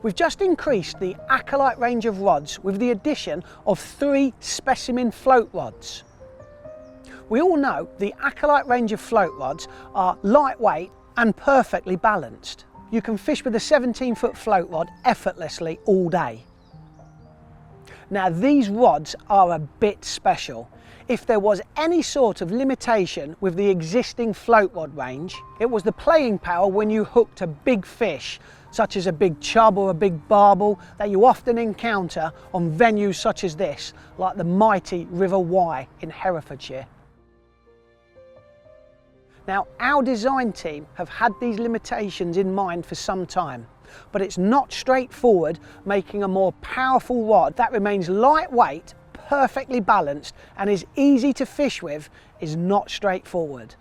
We've just increased the Acolyte range of rods with the addition of 3 Specimen float rods. We all know the Acolyte range of float rods are lightweight and perfectly balanced. You can fish with a 17-foot float rod effortlessly all day. Now these rods are a bit special. If there was any sort of limitation with the existing float rod range, it was the playing power when you hooked a big fish, such as a big chub or a big barbel, that you often encounter on venues such as this, like the mighty River Wye in Herefordshire. Now, our design team have had these limitations in mind for some time, but it's not straightforward making a more powerful rod that remains lightweight, perfectly balanced and is easy to fish with is not straightforward.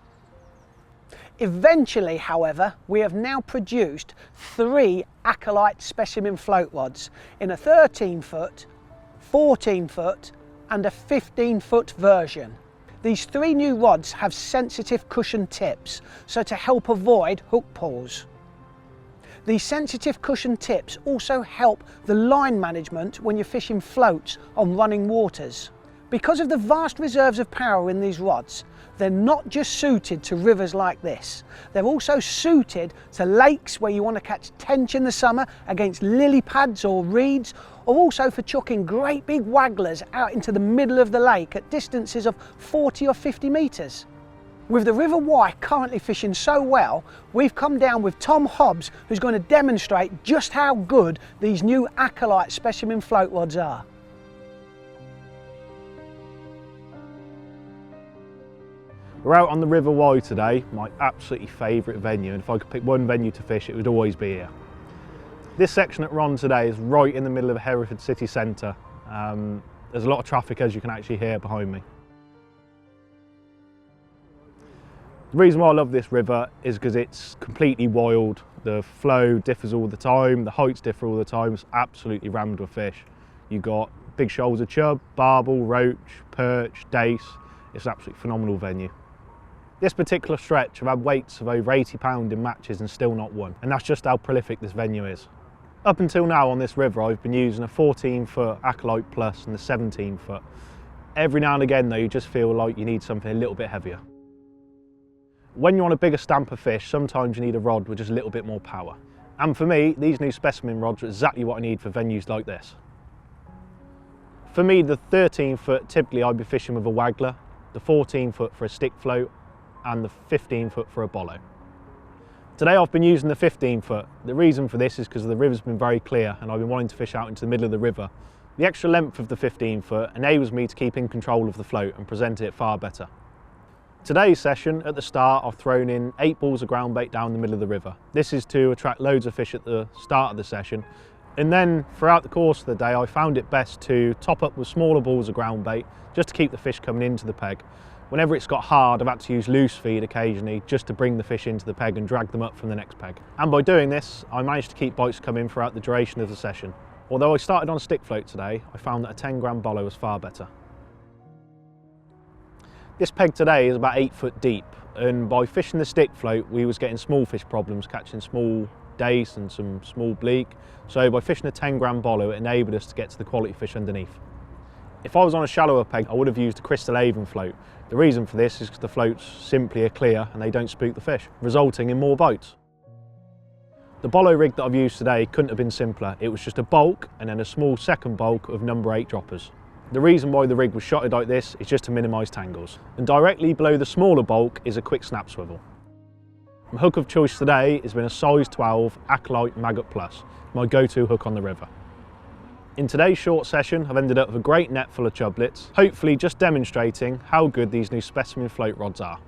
Eventually, however, we have now produced 3 Acolyte Specimen float rods in a 13-foot, 14-foot and a 15-foot version. These 3 new rods have sensitive cushion tips, so to help avoid hook pulls. These sensitive cushion tips also help the line management when you're fishing floats on running waters. Because of the vast reserves of power in these rods, they're not just suited to rivers like this, they're also suited to lakes where you want to catch tench in the summer against lily pads or reeds, or also for chucking great big wagglers out into the middle of the lake at distances of 40 or 50 metres. With the River Wye currently fishing so well, we've come down with Tom Hobbs, who's going to demonstrate just how good these new Acolyte Specimen float rods are. We're out on the River Wye today, my absolutely favourite venue, and if I could pick one venue to fish, it would always be here. This section that we're on today is right in the middle of Hereford city centre. There's a lot of traffic, as you can actually hear behind me. The reason why I love this river is because it's completely wild. The flow differs all the time, the heights differ all the time, it's absolutely rammed with fish. You've got big shoals of chub, barbel, roach, perch, dace. It's an absolutely phenomenal venue. This particular stretch, I've had weights of over 80 pounds in matches and still not won, and that's just how prolific this venue is. Up until now on this river, I've been using a 14-foot Acolyte Plus and a 17-foot. Every now and again though, you just feel like you need something a little bit heavier. When you're on a bigger stamp of fish, sometimes you need a rod with just a little bit more power. And for me, these new Specimen rods are exactly what I need for venues like this. For me, the 13-foot, typically I'd be fishing with a waggler, the 14-foot for a stick float, and the 15-foot for a bollo. Today I've been using the 15-foot. The reason for this is because the river's been very clear and I've been wanting to fish out into the middle of the river. The extra length of the 15-foot enables me to keep in control of the float and present it far better. Today's session, at the start, I've thrown in 8 balls of ground bait down the middle of the river. This is to attract loads of fish at the start of the session. And then throughout the course of the day, I found it best to top up with smaller balls of ground bait just to keep the fish coming into the peg. Whenever it's got hard, I've had to use loose feed occasionally just to bring the fish into the peg and drag them up from the next peg. And by doing this, I managed to keep bites coming throughout the duration of the session. Although I started on a stick float today, I found that a 10-gram bollo was far better. This peg today is about 8 foot deep, and by fishing the stick float we was getting small fish problems, catching small dace and some small bleak. So by fishing a 10-gram bollo it enabled us to get to the quality fish underneath. If I was on a shallower peg I would have used a crystal avon float. The reason for this is because the floats simply are clear and they don't spook the fish, resulting in more bites. The bollo rig that I've used today couldn't have been simpler. It was just a bulk and then a small second bulk of number 8 droppers. The reason why the rig was shotted like this is just to minimise tangles. And directly below the smaller bulk is a quick snap swivel. My hook of choice today has been a size 12 Acolyte Maggot Plus, my go-to hook on the river. In today's short session, I've ended up with a great net full of chublets, hopefully just demonstrating how good these new Specimen float rods are.